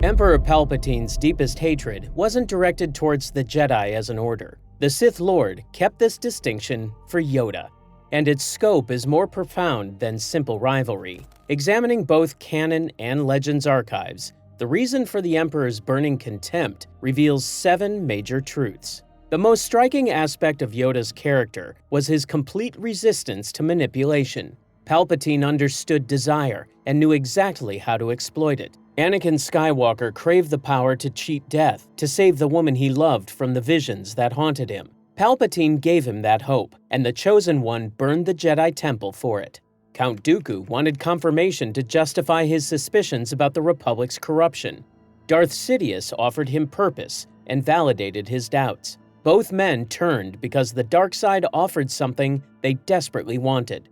Emperor Palpatine's deepest hatred wasn't directed towards the Jedi as an order. The Sith Lord kept this distinction for Yoda, and its scope is more profound than simple rivalry. Examining both Canon and Legends archives, the reason for the Emperor's burning contempt reveals 7 major truths. The most striking aspect of Yoda's character was his complete resistance to manipulation. Palpatine understood desire and knew exactly how to exploit it. Anakin Skywalker craved the power to cheat death, to save the woman he loved from the visions that haunted him. Palpatine gave him that hope, and the Chosen One burned the Jedi Temple for it. Count Dooku wanted confirmation to justify his suspicions about the Republic's corruption. Darth Sidious offered him purpose and validated his doubts. Both men turned because the dark side offered something they desperately wanted.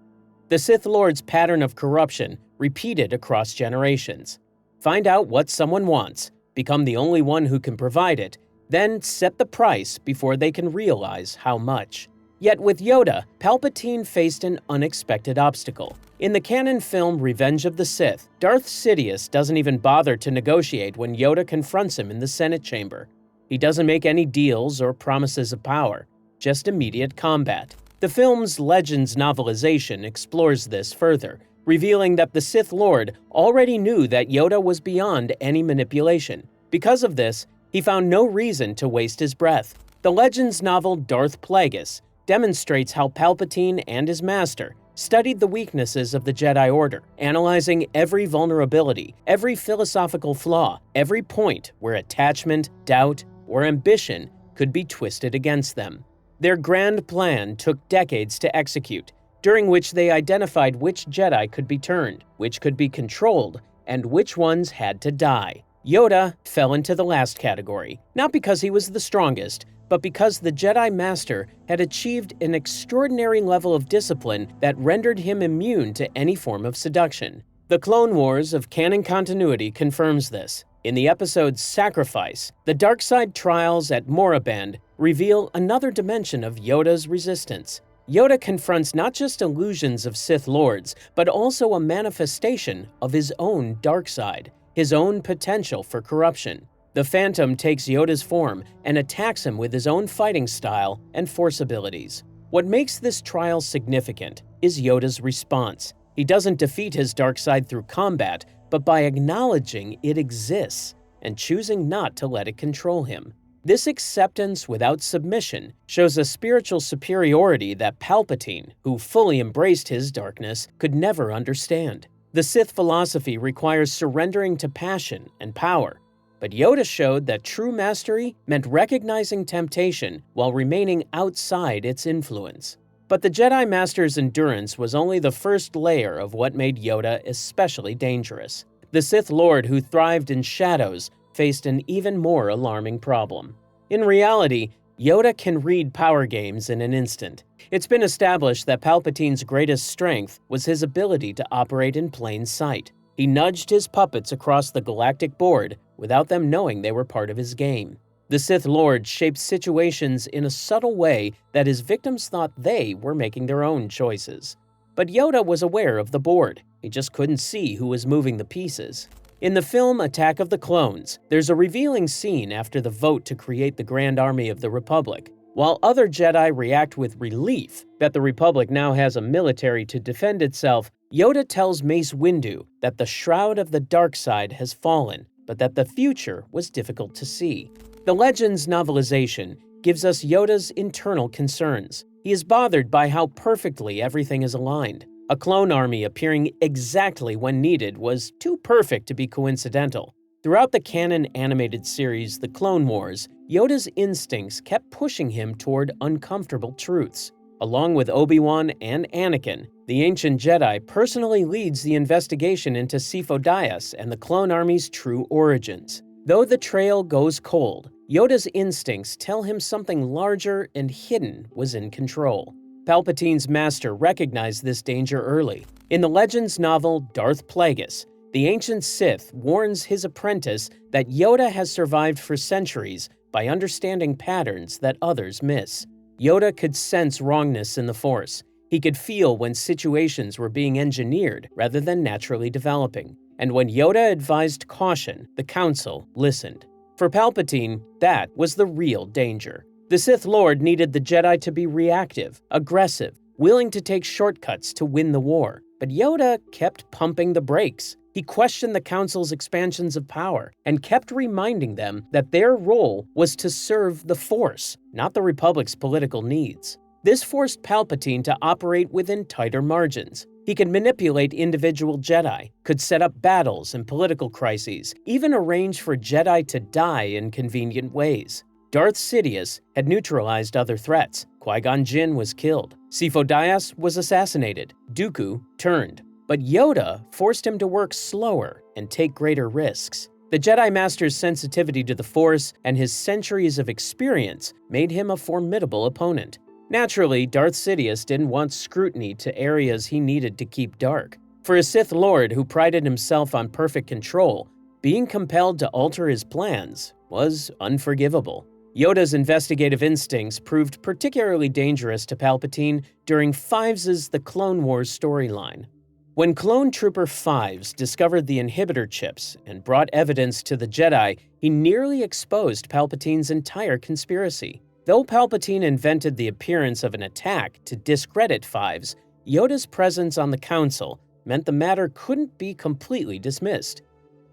The Sith Lord's pattern of corruption repeated across generations. Find out what someone wants, become the only one who can provide it, then set the price before they can realize how much. Yet with Yoda, Palpatine faced an unexpected obstacle. In the canon film Revenge of the Sith, Darth Sidious doesn't even bother to negotiate when Yoda confronts him in the Senate chamber. He doesn't make any deals or promises of power, just immediate combat. The film's Legends novelization explores this further, revealing that the Sith Lord already knew that Yoda was beyond any manipulation. Because of this, he found no reason to waste his breath. The Legends novel Darth Plagueis demonstrates how Palpatine and his master studied the weaknesses of the Jedi Order, analyzing every vulnerability, every philosophical flaw, every point where attachment, doubt, or ambition could be twisted against them. Their grand plan took decades to execute, during which they identified which Jedi could be turned, which could be controlled, and which ones had to die. Yoda fell into the last category, not because he was the strongest, but because the Jedi Master had achieved an extraordinary level of discipline that rendered him immune to any form of seduction. The Clone Wars of canon continuity confirms this. In the episode Sacrifice, the Darkside trials at Moraband reveal another dimension of Yoda's resistance. Yoda confronts not just illusions of Sith Lords, but also a manifestation of his own dark side, his own potential for corruption. The Phantom takes Yoda's form and attacks him with his own fighting style and force abilities. What makes this trial significant is Yoda's response. He doesn't defeat his dark side through combat, but by acknowledging it exists and choosing not to let it control him. This acceptance without submission shows a spiritual superiority that Palpatine, who fully embraced his darkness, could never understand. The Sith philosophy requires surrendering to passion and power, but Yoda showed that true mastery meant recognizing temptation while remaining outside its influence. But the Jedi Master's endurance was only the first layer of what made Yoda especially dangerous. The Sith Lord who thrived in shadows faced an even more alarming problem. In reality, Yoda can read power games in an instant. It's been established that Palpatine's greatest strength was his ability to operate in plain sight. He nudged his puppets across the galactic board without them knowing they were part of his game. The Sith Lord shaped situations in a subtle way that his victims thought they were making their own choices. But Yoda was aware of the board. He just couldn't see who was moving the pieces. In the film Attack of the Clones, there's a revealing scene after the vote to create the Grand Army of the Republic. While other Jedi react with relief that the Republic now has a military to defend itself, Yoda tells Mace Windu that the shroud of the dark side has fallen, but that the future was difficult to see. The Legends novelization gives us Yoda's internal concerns. He is bothered by how perfectly everything is aligned. A clone army appearing exactly when needed was too perfect to be coincidental. Throughout the canon animated series The Clone Wars, Yoda's instincts kept pushing him toward uncomfortable truths. Along with Obi-Wan and Anakin, the ancient Jedi personally leads the investigation into Sifo Dyas and the clone army's true origins. Though the trail goes cold, Yoda's instincts tell him something larger and hidden was in control. Palpatine's master recognized this danger early. In the Legends novel Darth Plagueis, the ancient Sith warns his apprentice that Yoda has survived for centuries by understanding patterns that others miss. Yoda could sense wrongness in the Force. He could feel when situations were being engineered rather than naturally developing. and when Yoda advised caution, the Council listened. For Palpatine, that was the real danger. The Sith Lord needed the Jedi to be reactive, aggressive, willing to take shortcuts to win the war. But Yoda kept pumping the brakes. He questioned the Council's expansions of power and kept reminding them that their role was to serve the Force, not the Republic's political needs. This forced Palpatine to operate within tighter margins. He could manipulate individual Jedi, could set up battles and political crises, even arrange for Jedi to die in convenient ways. Darth Sidious had neutralized other threats. Qui-Gon Jinn was killed. Sifo Dyas was assassinated. Dooku turned. But Yoda forced him to work slower and take greater risks. The Jedi Master's sensitivity to the Force and his centuries of experience made him a formidable opponent. Naturally, Darth Sidious didn't want scrutiny to areas he needed to keep dark. For a Sith Lord who prided himself on perfect control, being compelled to alter his plans was unforgivable. Yoda's investigative instincts proved particularly dangerous to Palpatine during Fives' The Clone Wars storyline. When Clone Trooper Fives discovered the inhibitor chips and brought evidence to the Jedi, he nearly exposed Palpatine's entire conspiracy. Though Palpatine invented the appearance of an attack to discredit Fives, Yoda's presence on the Council meant the matter couldn't be completely dismissed.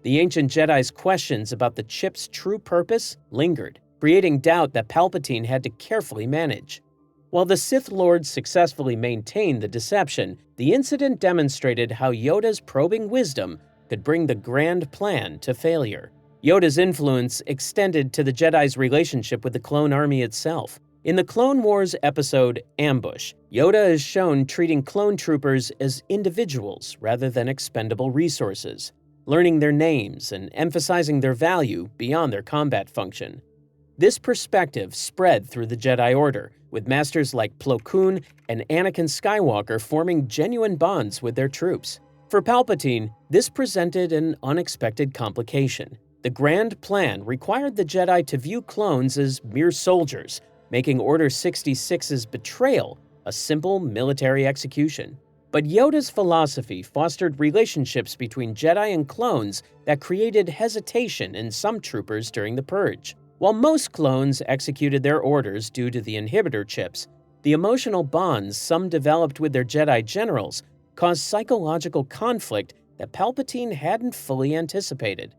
The ancient Jedi's questions about the chip's true purpose lingered, creating doubt that Palpatine had to carefully manage. While the Sith Lord successfully maintained the deception, the incident demonstrated how Yoda's probing wisdom could bring the Grand Plan to failure. Yoda's influence extended to the Jedi's relationship with the clone army itself. In the Clone Wars episode Ambush, Yoda is shown treating clone troopers as individuals rather than expendable resources, learning their names and emphasizing their value beyond their combat function. This perspective spread through the Jedi Order, with masters like Plo Koon and Anakin Skywalker forming genuine bonds with their troops. For Palpatine, this presented an unexpected complication. The Grand Plan required the Jedi to view clones as mere soldiers, making Order 66's betrayal a simple military execution. But Yoda's philosophy fostered relationships between Jedi and clones that created hesitation in some troopers during the Purge. While most clones executed their orders due to the inhibitor chips, the emotional bonds some developed with their Jedi generals caused psychological conflict that Palpatine hadn't fully anticipated.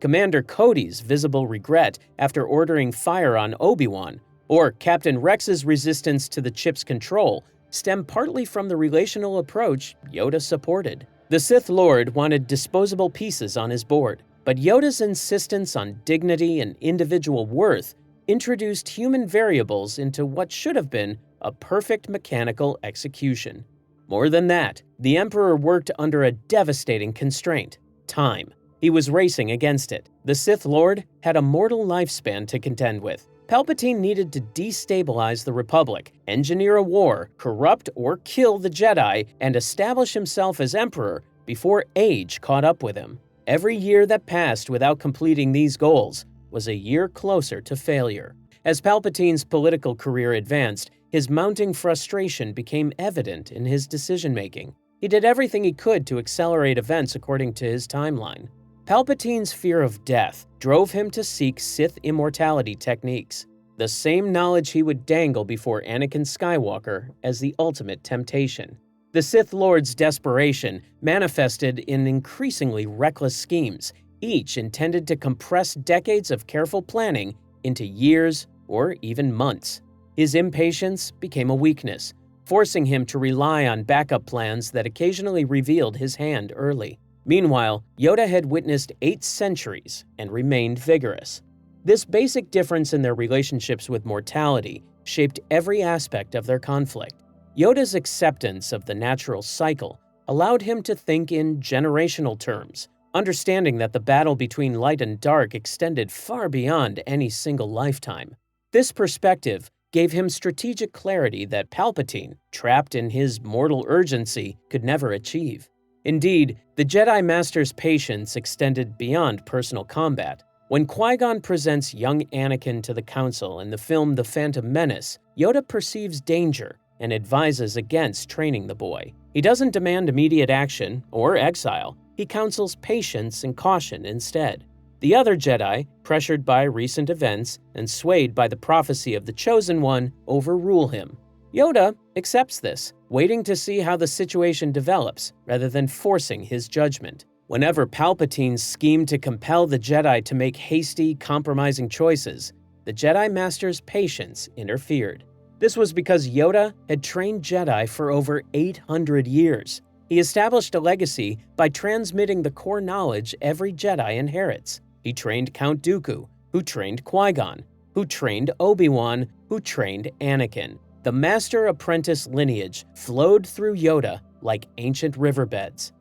Commander Cody's visible regret after ordering fire on Obi-Wan, or Captain Rex's resistance to the chip's control, stemmed partly from the relational approach Yoda supported. The Sith Lord wanted disposable pieces on his board, but Yoda's insistence on dignity and individual worth introduced human variables into what should have been a perfect mechanical execution. More than that, the Emperor worked under a devastating constraint: time. He was racing against it. The Sith Lord had a mortal lifespan to contend with. Palpatine needed to destabilize the Republic, engineer a war, corrupt or kill the Jedi, and establish himself as Emperor before age caught up with him. Every year that passed without completing these goals was a year closer to failure. As Palpatine's political career advanced, his mounting frustration became evident in his decision-making. He did everything he could to accelerate events according to his timeline. Palpatine's fear of death drove him to seek Sith immortality techniques, the same knowledge he would dangle before Anakin Skywalker as the ultimate temptation. The Sith Lord's desperation manifested in increasingly reckless schemes, each intended to compress decades of careful planning into years or even months. His impatience became a weakness, forcing him to rely on backup plans that occasionally revealed his hand early. Meanwhile, Yoda had witnessed 8 centuries and remained vigorous. This basic difference in their relationships with mortality shaped every aspect of their conflict. Yoda's acceptance of the natural cycle allowed him to think in generational terms, understanding that the battle between light and dark extended far beyond any single lifetime. This perspective gave him strategic clarity that Palpatine, trapped in his mortal urgency, could never achieve. Indeed, the Jedi Master's patience extended beyond personal combat. When Qui-Gon presents young Anakin to the Council in the film The Phantom Menace, Yoda perceives danger and advises against training the boy. He doesn't demand immediate action or exile. he counsels patience and caution instead. The other Jedi, pressured by recent events and swayed by the prophecy of the Chosen One, overrule him. Yoda accepts this, waiting to see how the situation develops rather than forcing his judgment. Whenever Palpatine schemed to compel the Jedi to make hasty, compromising choices, the Jedi Master's patience interfered. This was because Yoda had trained Jedi for over 800 years. He established a legacy by transmitting the core knowledge every Jedi inherits. He trained Count Dooku, who trained Qui-Gon, who trained Obi-Wan, who trained Anakin. The master-apprentice lineage flowed through Yoda like ancient riverbeds.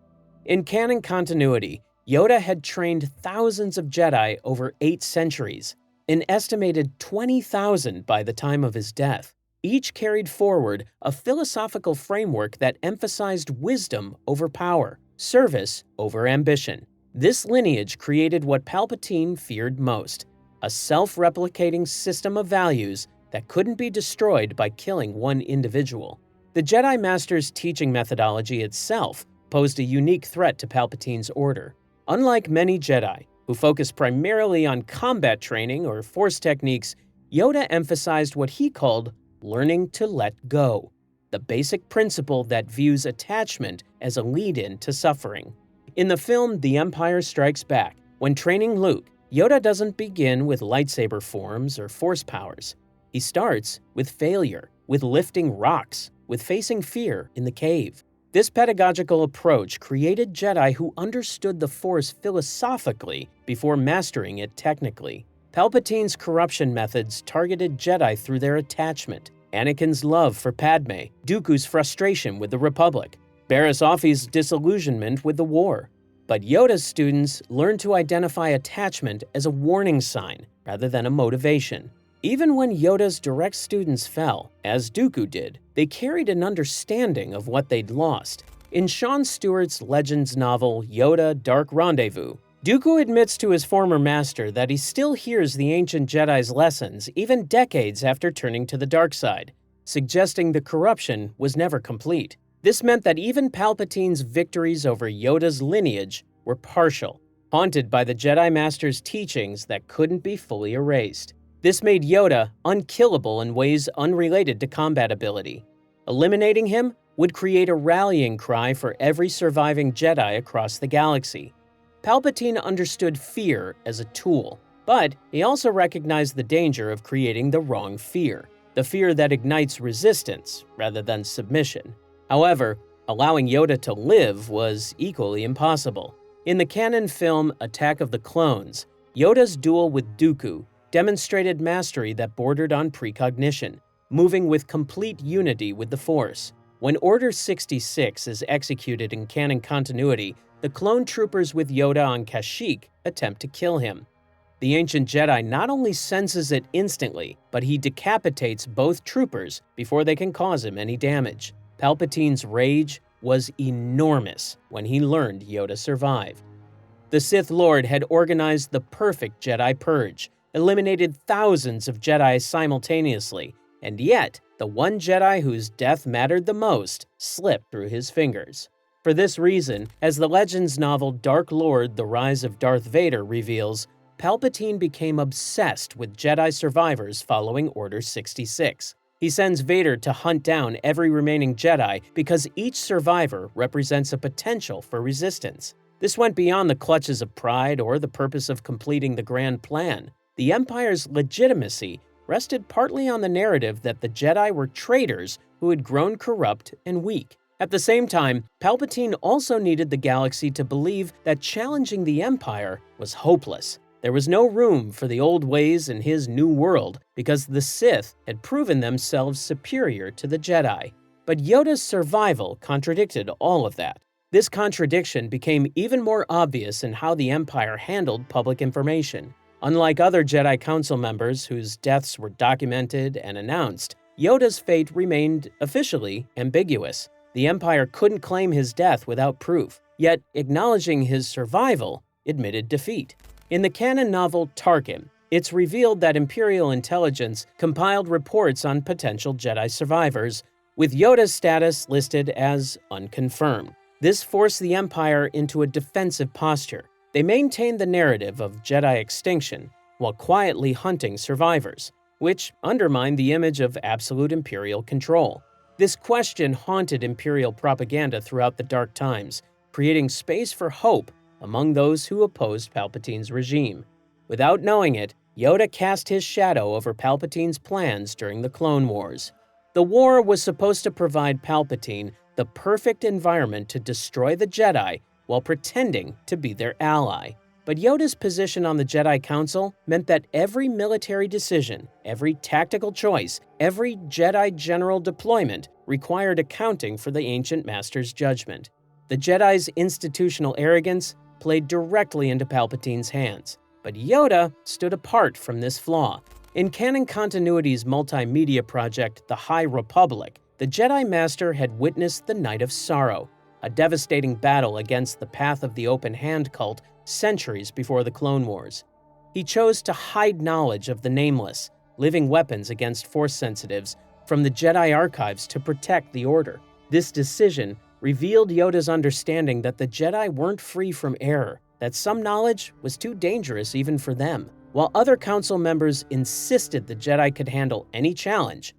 In canon continuity, Yoda had trained thousands of Jedi over 8 centuries, an estimated 20,000 by the time of his death. Each carried forward a philosophical framework that emphasized wisdom over power, service over ambition. This lineage created what Palpatine feared most, a self-replicating system of values that couldn't be destroyed by killing one individual. The Jedi Master's teaching methodology itself posed a unique threat to Palpatine's order. Unlike many Jedi, who focus primarily on combat training or force techniques, Yoda emphasized what he called learning to let go, the basic principle that views attachment as a lead-in to suffering. In the film The Empire Strikes Back, when training Luke, Yoda doesn't begin with lightsaber forms or force powers. He starts with failure, with lifting rocks, with facing fear in the cave. This pedagogical approach created Jedi who understood the Force philosophically before mastering it technically. Palpatine's corruption methods targeted Jedi through their attachment, Anakin's love for Padme, Dooku's frustration with the Republic, Barriss Offee's disillusionment with the war. But Yoda's students learned to identify attachment as a warning sign rather than a motivation. Even when Yoda's direct students fell, as Dooku did, they carried an understanding of what they'd lost. In Sean Stewart's Legends novel Yoda: Dark Rendezvous, Dooku admits to his former master that he still hears the ancient Jedi's lessons even decades after turning to the dark side, suggesting the corruption was never complete. This meant that even Palpatine's victories over Yoda's lineage were partial, haunted by the Jedi Master's teachings that couldn't be fully erased. This made Yoda unkillable in ways unrelated to combat ability. Eliminating him would create a rallying cry for every surviving Jedi across the galaxy. Palpatine understood fear as a tool, but he also recognized the danger of creating the wrong fear, the fear that ignites resistance rather than submission. However, allowing Yoda to live was equally impossible. In the canon film Attack of the Clones, Yoda's duel with Dooku demonstrated mastery that bordered on precognition, moving with complete unity with the Force. When Order 66 is executed in canon continuity, the clone troopers with Yoda on Kashyyyk attempt to kill him. The ancient Jedi not only senses it instantly, but he decapitates both troopers before they can cause him any damage. Palpatine's rage was enormous when he learned Yoda survived. The Sith Lord had organized the perfect Jedi purge, eliminated thousands of Jedi simultaneously, and yet the one Jedi whose death mattered the most slipped through his fingers. For this reason, as the Legends novel Dark Lord: The Rise of Darth Vader reveals, Palpatine became obsessed with Jedi survivors following Order 66. He sends Vader to hunt down every remaining Jedi because each survivor represents a potential for resistance. This went beyond the clutches of pride or the purpose of completing the Grand Plan. The Empire's legitimacy rested partly on the narrative that the Jedi were traitors who had grown corrupt and weak. At the same time, Palpatine also needed the galaxy to believe that challenging the Empire was hopeless. There was no room for the old ways in his new world because the Sith had proven themselves superior to the Jedi. But Yoda's survival contradicted all of that. This contradiction became even more obvious in how the Empire handled public information. Unlike other Jedi Council members whose deaths were documented and announced, Yoda's fate remained officially ambiguous. The Empire couldn't claim his death without proof, yet acknowledging his survival admitted defeat. In the canon novel Tarkin, it's revealed that Imperial intelligence compiled reports on potential Jedi survivors, with Yoda's status listed as unconfirmed. This forced the Empire into a defensive posture. They maintained the narrative of Jedi extinction while quietly hunting survivors, which undermined the image of absolute Imperial control. This question haunted Imperial propaganda throughout the Dark Times, creating space for hope among those who opposed Palpatine's regime. Without knowing it, Yoda cast his shadow over Palpatine's plans during the Clone Wars. The war was supposed to provide Palpatine the perfect environment to destroy the Jedi while pretending to be their ally. But Yoda's position on the Jedi Council meant that every military decision, every tactical choice, every Jedi general deployment required accounting for the ancient master's judgment. The Jedi's institutional arrogance played directly into Palpatine's hands, but Yoda stood apart from this flaw. In canon continuity's multimedia project, The High Republic, the Jedi Master had witnessed the Night of Sorrow, a devastating battle against the Path of the Open Hand cult centuries before the Clone Wars. He chose to hide knowledge of the Nameless, living weapons against Force sensitives, from the Jedi archives to protect the Order. This decision revealed Yoda's understanding that the Jedi weren't free from error, that some knowledge was too dangerous even for them. While other council members insisted the Jedi could handle any challenge,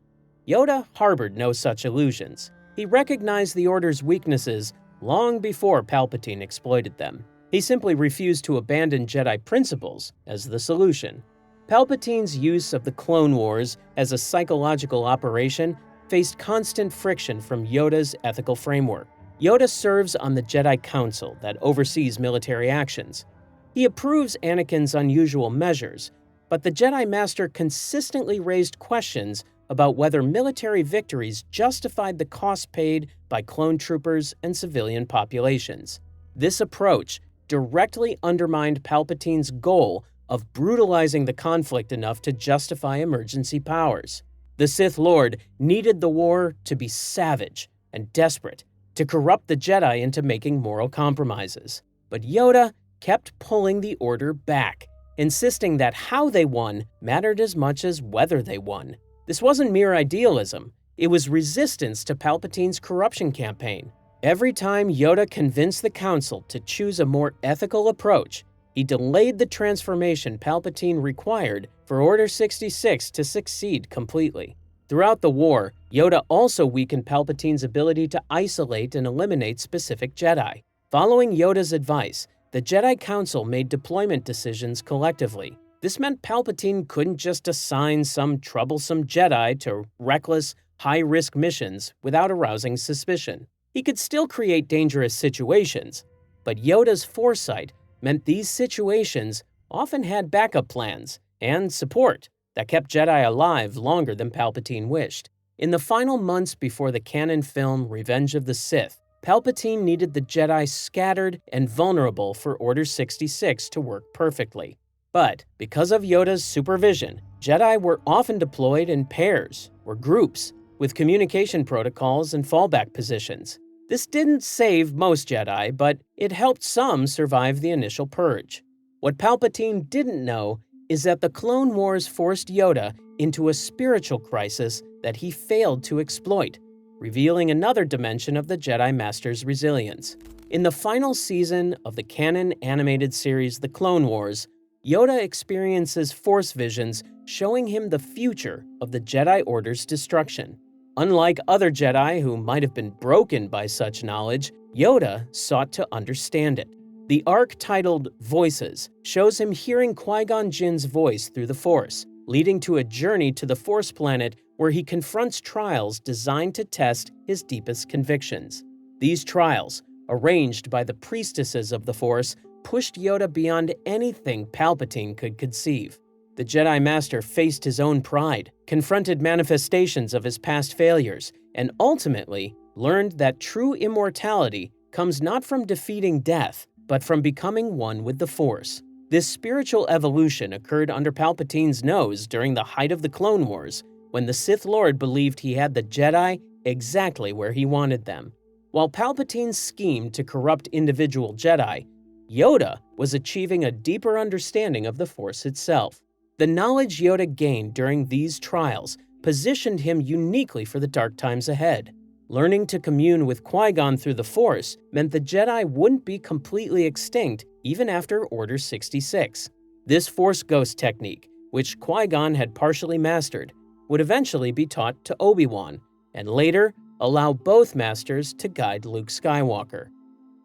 Yoda harbored no such illusions. He recognized the Order's weaknesses long before Palpatine exploited them. He simply refused to abandon Jedi principles as the solution. Palpatine's use of the Clone Wars as a psychological operation faced constant friction from Yoda's ethical framework. Yoda serves on the Jedi Council that oversees military actions. He approves Anakin's unusual measures, but the Jedi Master consistently raised questions about whether military victories justified the costs paid by clone troopers and civilian populations. This approach directly undermined Palpatine's goal of brutalizing the conflict enough to justify emergency powers. The Sith Lord needed the war to be savage and desperate, to corrupt the Jedi into making moral compromises. But Yoda kept pulling the Order back, insisting that how they won mattered as much as whether they won. This wasn't mere idealism, it was resistance to Palpatine's corruption campaign. Every time Yoda convinced the Council to choose a more ethical approach, he delayed the transformation Palpatine required for Order 66 to succeed completely. Throughout the war, Yoda also weakened Palpatine's ability to isolate and eliminate specific Jedi. Following Yoda's advice, the Jedi Council made deployment decisions collectively. This meant Palpatine couldn't just assign some troublesome Jedi to reckless, high-risk missions without arousing suspicion. He could still create dangerous situations, but Yoda's foresight meant these situations often had backup plans and support that kept Jedi alive longer than Palpatine wished. In the final months before the canon film Revenge of the Sith, Palpatine needed the Jedi scattered and vulnerable for Order 66 to work perfectly. But because of Yoda's supervision, Jedi were often deployed in pairs or groups with communication protocols and fallback positions. This didn't save most Jedi, but it helped some survive the initial purge. What Palpatine didn't know is that the Clone Wars forced Yoda into a spiritual crisis that he failed to exploit, revealing another dimension of the Jedi Master's resilience. In the final season of the canon animated series The Clone Wars, Yoda experiences Force visions showing him the future of the Jedi Order's destruction. Unlike other Jedi who might have been broken by such knowledge, Yoda sought to understand it. The arc titled Voices shows him hearing Qui-Gon Jinn's voice through the Force, leading to a journey to the Force planet where he confronts trials designed to test his deepest convictions. These trials, arranged by the priestesses of the Force, pushed Yoda beyond anything Palpatine could conceive. The Jedi Master faced his own pride, confronted manifestations of his past failures, and ultimately learned that true immortality comes not from defeating death, but from becoming one with the Force. This spiritual evolution occurred under Palpatine's nose during the height of the Clone Wars, when the Sith Lord believed he had the Jedi exactly where he wanted them. While Palpatine schemed to corrupt individual Jedi, Yoda was achieving a deeper understanding of the Force itself. The knowledge Yoda gained during these trials positioned him uniquely for the dark times ahead. Learning to commune with Qui-Gon through the Force meant the Jedi wouldn't be completely extinct even after Order 66. This Force Ghost technique, which Qui-Gon had partially mastered, would eventually be taught to Obi-Wan, and later allow both masters to guide Luke Skywalker.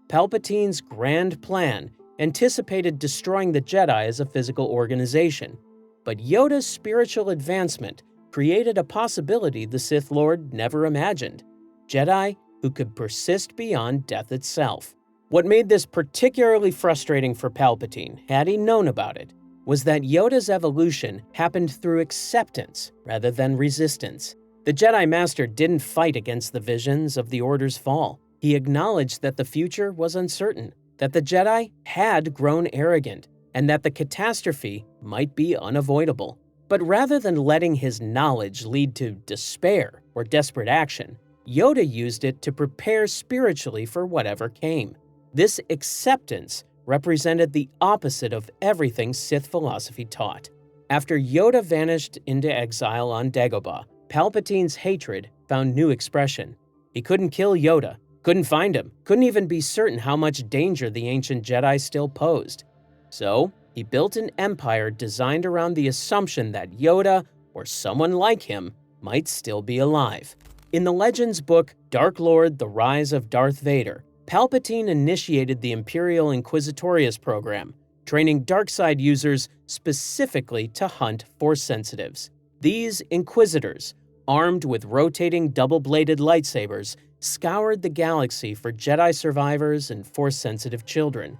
Palpatine's Grand Plan anticipated destroying the Jedi as a physical organization, but Yoda's spiritual advancement created a possibility the Sith Lord never imagined: Jedi who could persist beyond death itself. What made this particularly frustrating for Palpatine, had he known about it, was that Yoda's evolution happened through acceptance rather than resistance. The Jedi Master didn't fight against the visions of the Order's fall. He acknowledged that the future was uncertain, that the Jedi had grown arrogant, and that the catastrophe might be unavoidable. But rather than letting his knowledge lead to despair or desperate action, Yoda used it to prepare spiritually for whatever came. This acceptance represented the opposite of everything Sith philosophy taught. After Yoda vanished into exile on Dagobah, Palpatine's hatred found new expression. He couldn't kill Yoda, couldn't find him, couldn't even be certain how much danger the ancient Jedi still posed. So, he built an empire designed around the assumption that Yoda, or someone like him, might still be alive. In the Legends book Dark Lord: The Rise of Darth Vader, Palpatine initiated the Imperial Inquisitorius program, training darkside users specifically to hunt Force sensitives. These Inquisitors, armed with rotating double-bladed lightsabers, scoured the galaxy for Jedi survivors and Force-sensitive children.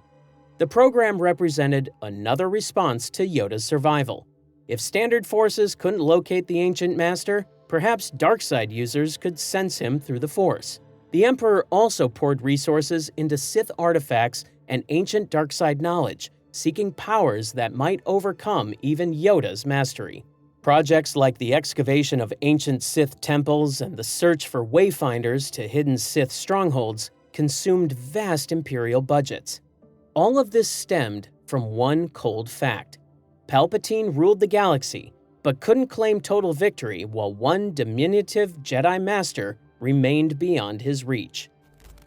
The program represented another response to Yoda's survival. If standard forces couldn't locate the ancient master, perhaps darkside users could sense him through the Force. The Emperor also poured resources into Sith artifacts and ancient darkside knowledge, seeking powers that might overcome even Yoda's mastery. Projects like the excavation of ancient Sith temples and the search for wayfinders to hidden Sith strongholds consumed vast Imperial budgets. All of this stemmed from one cold fact: Palpatine ruled the galaxy, but couldn't claim total victory while one diminutive Jedi Master remained beyond his reach.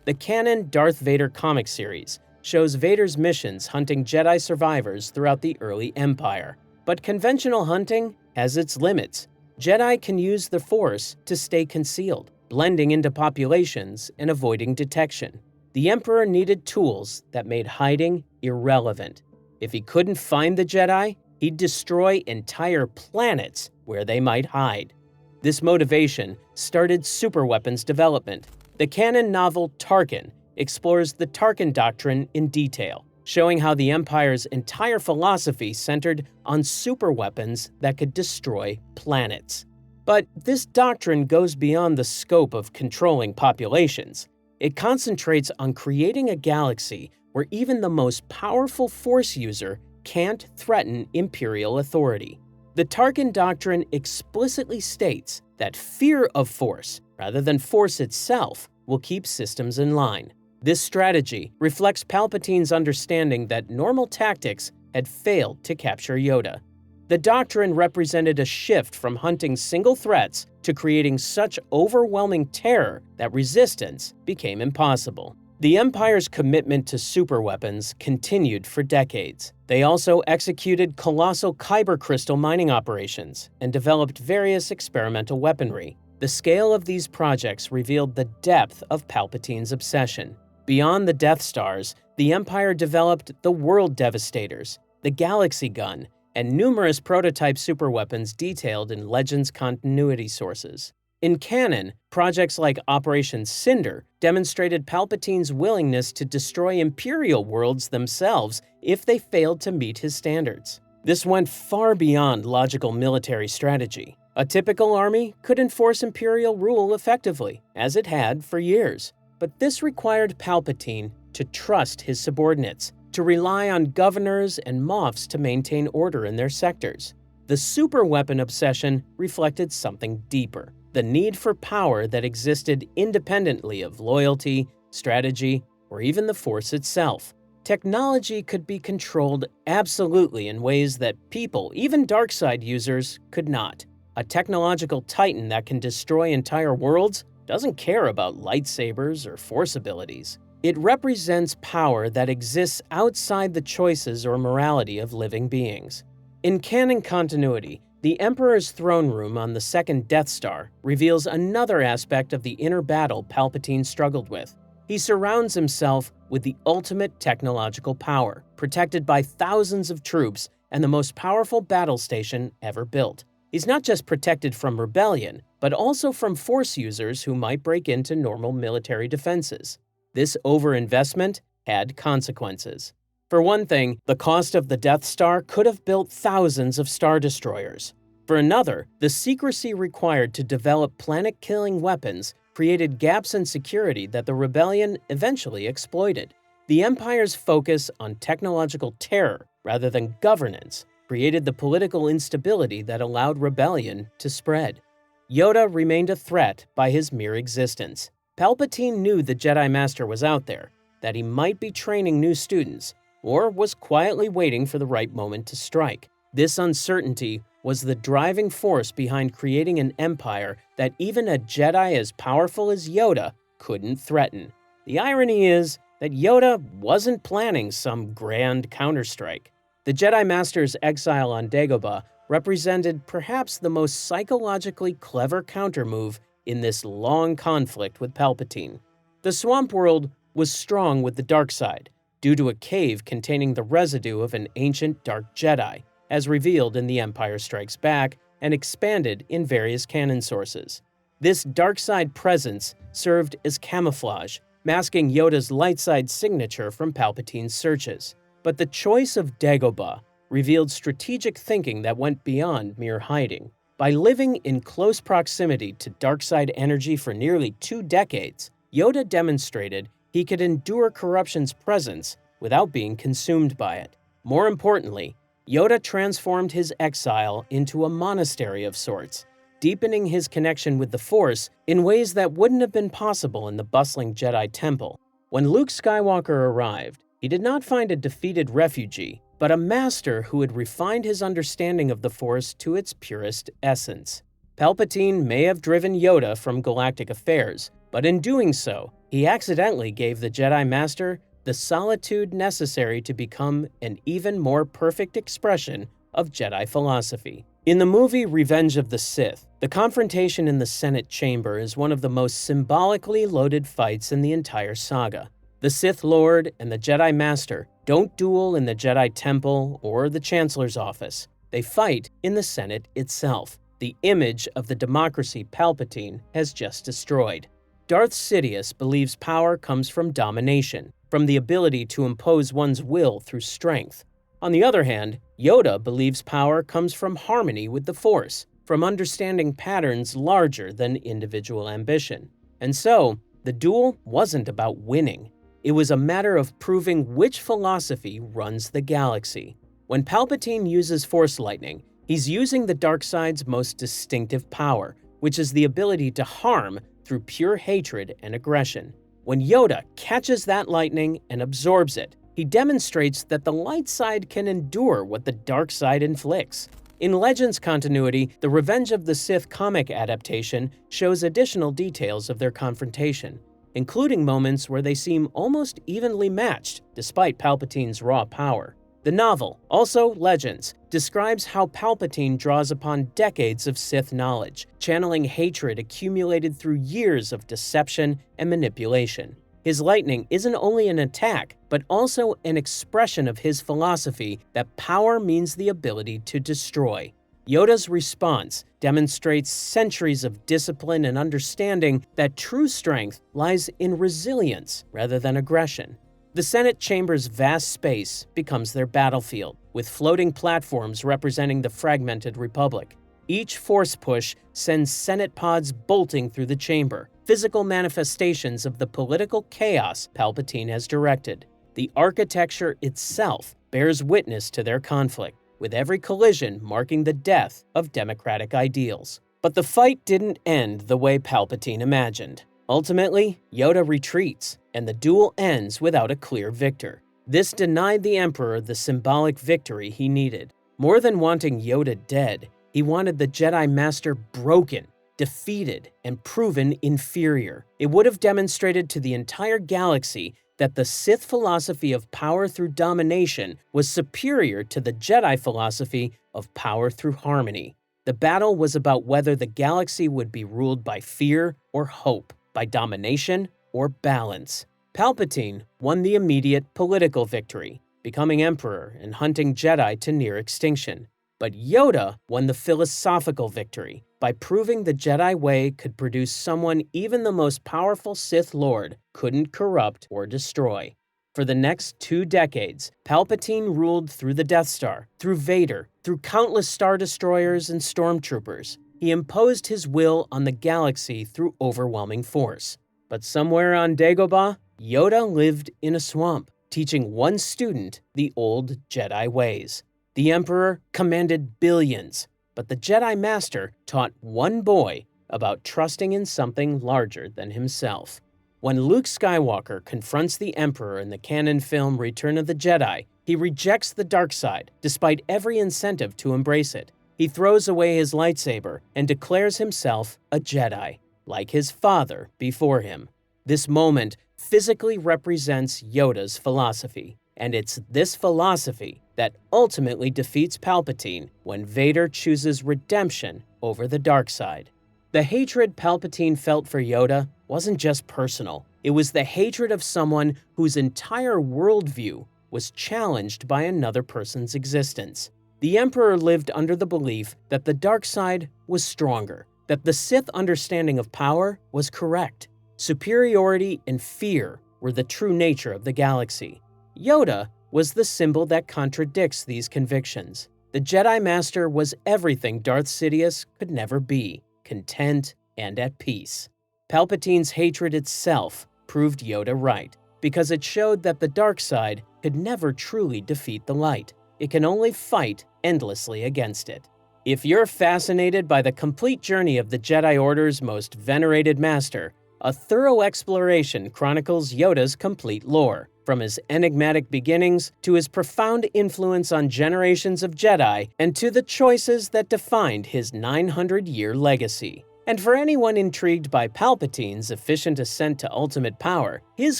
The Canon Darth Vader comic series shows Vader's missions hunting Jedi survivors throughout the early Empire. But conventional hunting has its limits. Jedi can use the Force to stay concealed, blending into populations and avoiding detection. The Emperor needed tools that made hiding irrelevant. If he couldn't find the Jedi, he'd destroy entire planets where they might hide. This motivation started superweapons development. The canon novel Tarkin explores the Tarkin Doctrine in detail, showing how the Empire's entire philosophy centered on superweapons that could destroy planets. But this doctrine goes beyond the scope of controlling populations. It concentrates on creating a galaxy where even the most powerful Force user can't threaten Imperial authority. The Tarkin Doctrine explicitly states that fear of Force, rather than Force itself, will keep systems in line. This strategy reflects Palpatine's understanding that normal tactics had failed to capture Yoda. The doctrine represented a shift from hunting single threats to creating such overwhelming terror that resistance became impossible. The Empire's commitment to superweapons continued for decades. They also executed colossal kyber crystal mining operations and developed various experimental weaponry. The scale of these projects revealed the depth of Palpatine's obsession. Beyond the Death Stars, the Empire developed the World Devastators, the Galaxy Gun, and numerous prototype superweapons detailed in Legends continuity sources. In canon, projects like Operation Cinder demonstrated Palpatine's willingness to destroy Imperial worlds themselves if they failed to meet his standards. This went far beyond logical military strategy. A typical army could enforce Imperial rule effectively, as it had for years. But this required Palpatine to trust his subordinates, to rely on governors and Moffs to maintain order in their sectors. The superweapon obsession reflected something deeper: the need for power that existed independently of loyalty, strategy, or even the Force itself. Technology could be controlled absolutely in ways that people, even darkside users, could not. A technological titan that can destroy entire worlds? doesn't care about lightsabers or Force abilities. It represents power that exists outside the choices or morality of living beings. In canon continuity, the Emperor's throne room on the second Death Star reveals another aspect of the inner battle Palpatine struggled with. He surrounds himself with the ultimate technological power, protected by thousands of troops and the most powerful battle station ever built. He's not just protected from rebellion, but also from Force users who might break into normal military defenses. This overinvestment had consequences. For one thing, the cost of the Death Star could have built thousands of Star Destroyers. For another, the secrecy required to develop planet-killing weapons created gaps in security that the rebellion eventually exploited. The Empire's focus on technological terror rather than governance created the political instability that allowed rebellion to spread. Yoda remained a threat by his mere existence. Palpatine knew the Jedi Master was out there, that he might be training new students, or was quietly waiting for the right moment to strike. This uncertainty was the driving force behind creating an empire that even a Jedi as powerful as Yoda couldn't threaten. The irony is that Yoda wasn't planning some grand counterstrike. The Jedi Master's exile on Dagobah represented perhaps the most psychologically clever countermove in this long conflict with Palpatine. The Swamp World was strong with the dark side, due to a cave containing the residue of an ancient dark Jedi, as revealed in The Empire Strikes Back and expanded in various canon sources. This dark side presence served as camouflage, masking Yoda's light side signature from Palpatine's searches. But the choice of Dagobah revealed strategic thinking that went beyond mere hiding. By living in close proximity to dark side energy for nearly 2 decades, Yoda demonstrated he could endure corruption's presence without being consumed by it. More importantly, Yoda transformed his exile into a monastery of sorts, deepening his connection with the Force in ways that wouldn't have been possible in the bustling Jedi Temple. When Luke Skywalker arrived, he did not find a defeated refugee, but a master who had refined his understanding of the Force to its purest essence. Palpatine may have driven Yoda from galactic affairs, but in doing so, he accidentally gave the Jedi Master the solitude necessary to become an even more perfect expression of Jedi philosophy. In the movie Revenge of the Sith, the confrontation in the Senate chamber is one of the most symbolically loaded fights in the entire saga. The Sith Lord and the Jedi Master don't duel in the Jedi Temple or the Chancellor's office. They fight in the Senate itself, the image of the democracy Palpatine has just destroyed. Darth Sidious believes power comes from domination, from the ability to impose one's will through strength. On the other hand, Yoda believes power comes from harmony with the Force, from understanding patterns larger than individual ambition. And so, the duel wasn't about winning. It was a matter of proving which philosophy runs the galaxy. When Palpatine uses Force lightning, he's using the dark side's most distinctive power, which is the ability to harm through pure hatred and aggression. When Yoda catches that lightning and absorbs it, he demonstrates that the light side can endure what the dark side inflicts. In Legends continuity, the Revenge of the Sith comic adaptation shows additional details of their confrontation, including moments where they seem almost evenly matched despite Palpatine's raw power. The novel, also Legends, describes how Palpatine draws upon decades of Sith knowledge, channeling hatred accumulated through years of deception and manipulation. His lightning isn't only an attack, but also an expression of his philosophy that power means the ability to destroy. Yoda's response demonstrates centuries of discipline and understanding that true strength lies in resilience rather than aggression. The Senate chamber's vast space becomes their battlefield, with floating platforms representing the fragmented Republic. Each Force push sends Senate pods bolting through the chamber, physical manifestations of the political chaos Palpatine has directed. The architecture itself bears witness to their conflict, with every collision marking the death of democratic ideals. But the fight didn't end the way Palpatine imagined. Ultimately, Yoda retreats, and the duel ends without a clear victor. This denied the Emperor the symbolic victory he needed. More than wanting Yoda dead, he wanted the Jedi Master broken, defeated, and proven inferior. It would have demonstrated to the entire galaxy that the Sith philosophy of power through domination was superior to the Jedi philosophy of power through harmony. The battle was about whether the galaxy would be ruled by fear or hope, by domination or balance. Palpatine won the immediate political victory, becoming Emperor and hunting Jedi to near extinction. But Yoda won the philosophical victory by proving the Jedi way could produce someone even the most powerful Sith Lord couldn't corrupt or destroy. For the next 2 decades, Palpatine ruled through the Death Star, through Vader, through countless Star Destroyers and Stormtroopers. He imposed his will on the galaxy through overwhelming force. But somewhere on Dagobah, Yoda lived in a swamp, teaching one student the old Jedi ways. The Emperor commanded billions, but the Jedi Master taught one boy about trusting in something larger than himself. When Luke Skywalker confronts the Emperor in the canon film Return of the Jedi, he rejects the dark side, despite every incentive to embrace it. He throws away his lightsaber and declares himself a Jedi, like his father before him. This moment physically represents Yoda's philosophy, and it's this philosophy that ultimately defeats Palpatine when Vader chooses redemption over the dark side. The hatred Palpatine felt for Yoda wasn't just personal. It was the hatred of someone whose entire worldview was challenged by another person's existence. The Emperor lived under the belief that the dark side was stronger, that the Sith understanding of power was correct. Superiority and fear were the true nature of the galaxy. Yoda was the symbol that contradicts these convictions. The Jedi Master was everything Darth Sidious could never be, content and at peace. Palpatine's hatred itself proved Yoda right, because it showed that the dark side could never truly defeat the light. It can only fight endlessly against it. If you're fascinated by the complete journey of the Jedi Order's most venerated master, a thorough exploration chronicles Yoda's complete lore, from his enigmatic beginnings to his profound influence on generations of Jedi and to the choices that defined his 900-year legacy. And for anyone intrigued by Palpatine's efficient ascent to ultimate power, his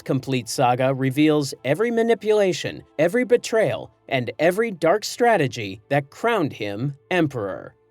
complete saga reveals every manipulation, every betrayal, and every dark strategy that crowned him Emperor.